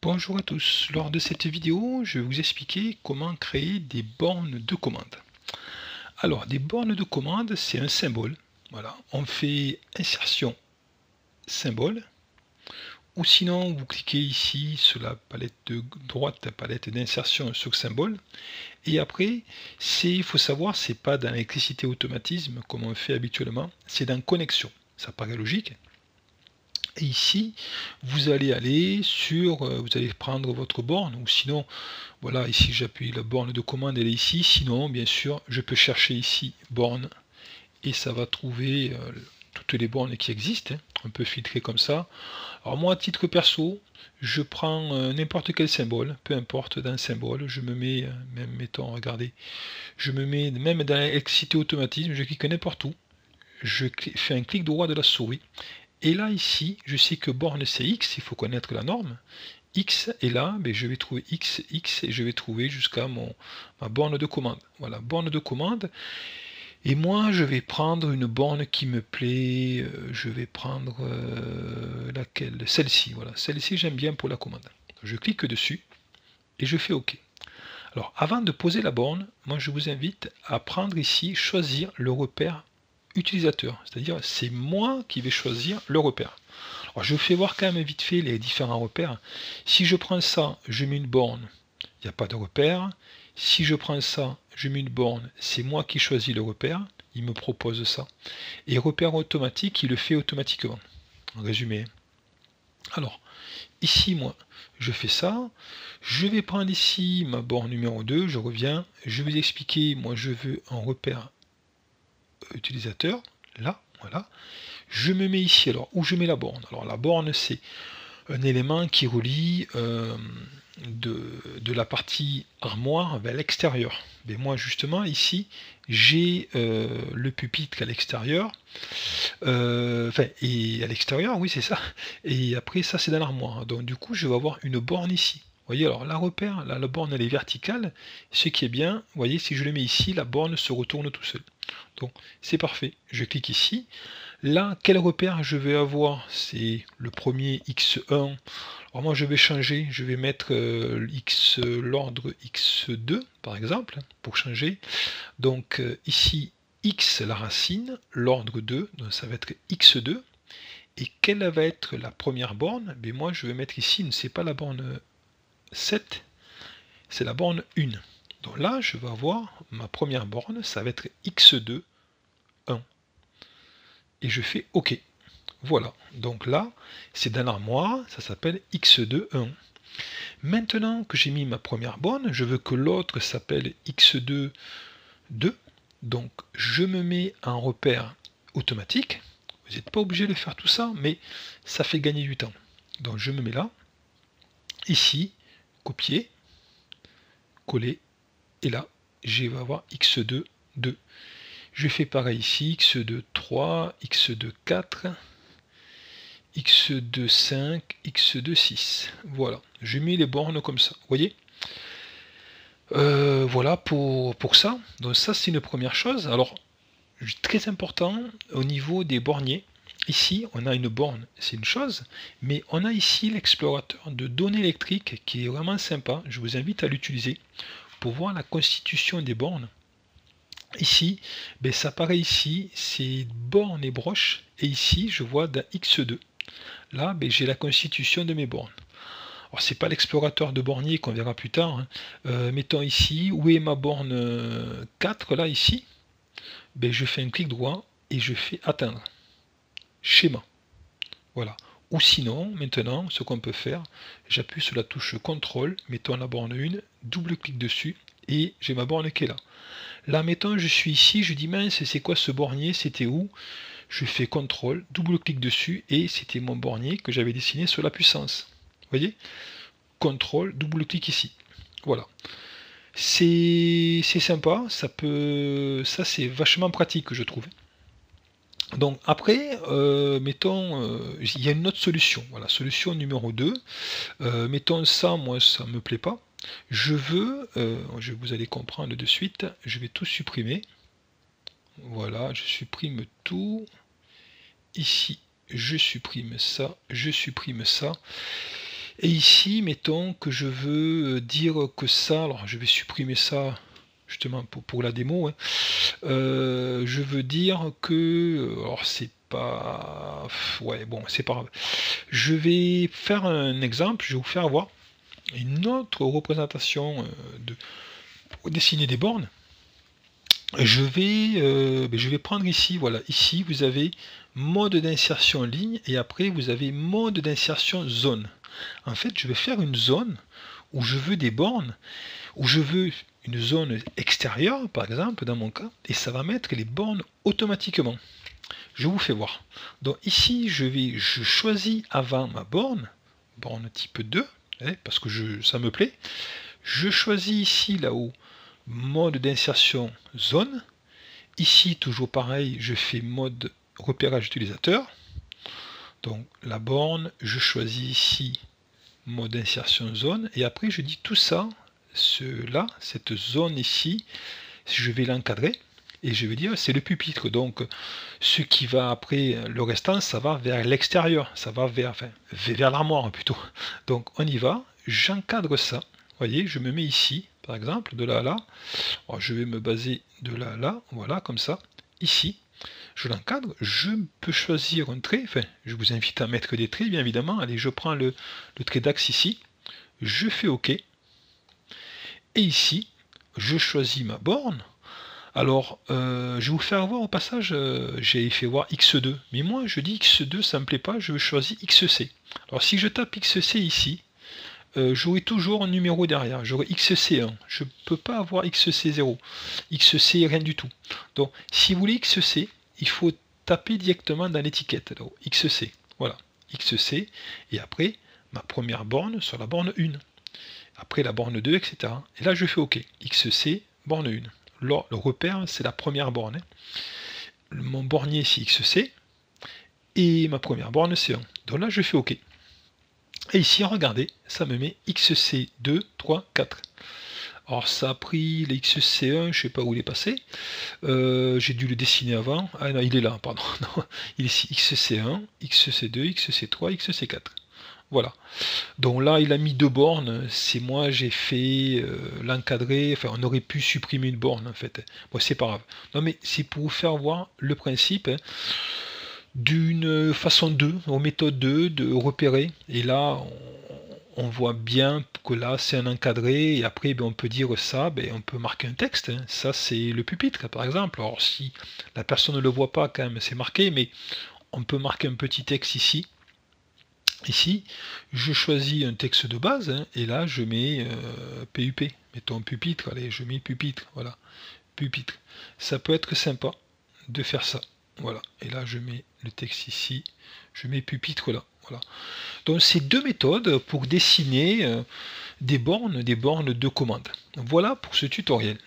Bonjour à tous, lors de cette vidéo, je vais vous expliquer comment créer des bornes de commande. Alors, des bornes de commande, c'est un symbole. Voilà, on fait insertion symbole, ou sinon vous cliquez ici sur la palette de droite, la palette d'insertion sur symbole, et après, il faut savoir, c'est pas dans l'électricité automatisme comme on fait habituellement, c'est dans connexion. Ça paraît logique. Et ici, vous allez aller sur, vous allez prendre votre borne, ou sinon, voilà, ici j'appuie la borne de commande, elle est ici. Sinon, bien sûr, je peux chercher ici borne, et ça va trouver toutes les bornes qui existent. On peut filtrer comme ça. Alors moi, à titre perso, je prends n'importe quel symbole, peu importe d'un symbole, je me mets, même mettons, regardez, je me mets même dans l'électricité automatisme, je clique n'importe où, je fais un clic droit de la souris. Et là, ici, je sais que borne c'est X, il faut connaître la norme. X, et là, ben, je vais trouver X, X, et je vais trouver jusqu'à ma borne de commande. Voilà, borne de commande. Et moi, je vais prendre une borne qui me plaît. Je vais prendre laquelle? Celle-ci, voilà. Celle-ci, j'aime bien pour la commande. Je clique dessus, et je fais OK. Alors, avant de poser la borne, moi, je vous invite à prendre ici, choisir le repère utilisateur, c'est-à-dire c'est moi qui vais choisir le repère. Alors je fais voir quand même vite fait les différents repères. Si je prends ça, je mets une borne, il n'y a pas de repère. Si je prends ça, je mets une borne, c'est moi qui choisis le repère, il me propose ça. Et repère automatique, il le fait automatiquement. En résumé. Alors, ici, moi, je fais ça. Je vais prendre ici ma borne numéro 2, je reviens. Je vais vous expliquer, moi je veux un repère utilisateur, là, voilà. Je me mets ici, alors où je mets la borne? Alors la borne c'est un élément qui relie de la partie armoire vers l'extérieur. Mais moi justement ici j'ai le pupitre à l'extérieur, enfin et à l'extérieur, oui c'est ça, et après ça c'est dans l'armoire, donc du coup je vais avoir une borne ici. Vous voyez, alors la repère, là, la borne elle est verticale, ce qui est bien, vous voyez, si je le mets ici, la borne se retourne tout seul. Donc c'est parfait, je clique ici. Là, quel repère je vais avoir? C'est le premier X1. Alors moi je vais changer, je vais mettre l'ordre X2 par exemple, pour changer. Donc ici X la racine, l'ordre 2, donc ça va être X2. Et quelle va être la première borne? Mais moi je vais mettre ici, c'est pas la borne 7, c'est la borne 1. Donc là je vais avoir ma première borne, ça va être X2, 1. Et je fais OK. Voilà, donc là, c'est dans l'armoire, ça s'appelle X2.1. Maintenant que j'ai mis ma première borne, je veux que l'autre s'appelle X2.2. Donc je me mets un repère automatique. Vous n'êtes pas obligé de faire tout ça, mais ça fait gagner du temps. Donc je me mets là, ici, copier, coller, et là, je vais avoir X2.2. Je fais pareil ici, X2.3, X2.4, X2.5, X2.6. Voilà, je mets les bornes comme ça, vous voyez. Voilà pour ça. Donc ça c'est une première chose. Alors, très important au niveau des borniers. Ici, on a une borne, c'est une chose, mais on a ici l'explorateur de données électriques qui est vraiment sympa. Je vous invite à l'utiliser pour voir la constitution des bornes. Ici, ben, ça apparaît ici, c'est bornes et broches, et ici, je vois d'un X2. Là, ben, j'ai la constitution de mes bornes. Alors, c'est pas l'explorateur de bornier qu'on verra plus tard. Hein. Mettons ici, où est ma borne 4, là, ici? Ben, je fais un clic droit et je fais atteindre. Schéma. Voilà. Ou sinon, maintenant, ce qu'on peut faire, j'appuie sur la touche CTRL, mettons la borne 1, double-clic dessus, et j'ai ma borne qui est là. Là, mettons, je suis ici, je dis mince, c'est quoi ce bornier? C'était où? Je fais CTRL, double-clic dessus, et c'était mon bornier que j'avais dessiné sur la puissance. Vous voyez? CTRL, double-clic ici. Voilà. C'est sympa, ça c'est vachement pratique, je trouve. Donc après, mettons, il y a une autre solution. Voilà, solution numéro 2. Mettons ça, moi ça me plaît pas. Je veux, vous allez comprendre de suite, je vais tout supprimer. Voilà, je supprime tout. Ici, je supprime ça, je supprime ça. Et ici, mettons que je veux dire que ça, alors je vais supprimer ça justement pour la démo, hein. Je veux dire que, alors c'est pas, ouais bon c'est pas grave. Je vais faire un exemple, je vais vous faire voir une autre représentation pour dessiner des bornes. Je vais prendre ici, voilà, ici vous avez mode d'insertion ligne et après vous avez mode d'insertion zone. En fait, je vais faire une zone où je veux des bornes, où je veux une zone extérieure, par exemple, dans mon cas, et ça va mettre les bornes automatiquement. Je vous fais voir. Donc ici, je choisis avant ma borne type 2, parce que ça me plaît. Je choisis ici, là-haut, mode d'insertion zone. Ici, toujours pareil, je fais mode repérage utilisateur. Donc la borne, je choisis ici mode insertion zone, et après je dis tout ça, cette zone ici, je vais l'encadrer, et je vais dire c'est le pupitre, donc ce qui va après, le restant, ça va vers l'extérieur, ça va vers l'armoire plutôt. Donc on y va, j'encadre ça, vous voyez, je me mets ici, par exemple, de là à là, alors, je vais me baser de là à là, voilà, comme ça, ici, je l'encadre, je peux choisir un trait, enfin, je vous invite à mettre des traits, bien évidemment. Allez, je prends le trait d'axe ici, je fais OK, et ici, je choisis ma borne. Alors, je vais vous faire voir au passage, j'ai fait voir X2, mais moi je dis X2, ça me plaît pas, je choisis XC. Alors si je tape XC ici, j'aurai toujours un numéro derrière, j'aurai XC1, je ne peux pas avoir XC0, XC rien du tout. Donc si vous voulez XC, il faut taper directement dans l'étiquette, XC, voilà, XC, et après ma première borne sur la borne 1, après la borne 2, etc. Et là je fais OK, XC, borne 1. Là, le repère, c'est la première borne. Mon bornier, c'est XC, et ma première borne, c'est 1. Donc là, je fais OK. Et ici, regardez, ça me met XC2, 3, 4. Alors ça a pris le XC1, je ne sais pas où il est passé. J'ai dû le dessiner avant. Ah non, il est là, pardon. Non, il est ici, XC1, XC2, XC3, XC4. Voilà. Donc là, il a mis deux bornes. C'est moi, j'ai fait l'encadrer. Enfin, on aurait pu supprimer une borne, en fait. Bon, c'est pas grave. Non, mais c'est pour vous faire voir le principe d'une façon 2, aux méthodes 2, de repérer. Et là, on voit bien que là, c'est un encadré. Et après, ben, on peut dire ça, ben, on peut marquer un texte. Hein. Ça, c'est le pupitre, par exemple. Alors, si la personne ne le voit pas, quand même, c'est marqué. Mais on peut marquer un petit texte ici. Ici, je choisis un texte de base, hein, et là, je mets PUP. Mettons pupitre, allez, je mets pupitre, voilà, pupitre. Ça peut être sympa de faire ça, voilà. Et là, je mets le texte ici, je mets pupitre là, voilà. Donc, c'est deux méthodes pour dessiner des bornes de commande. Voilà pour ce tutoriel.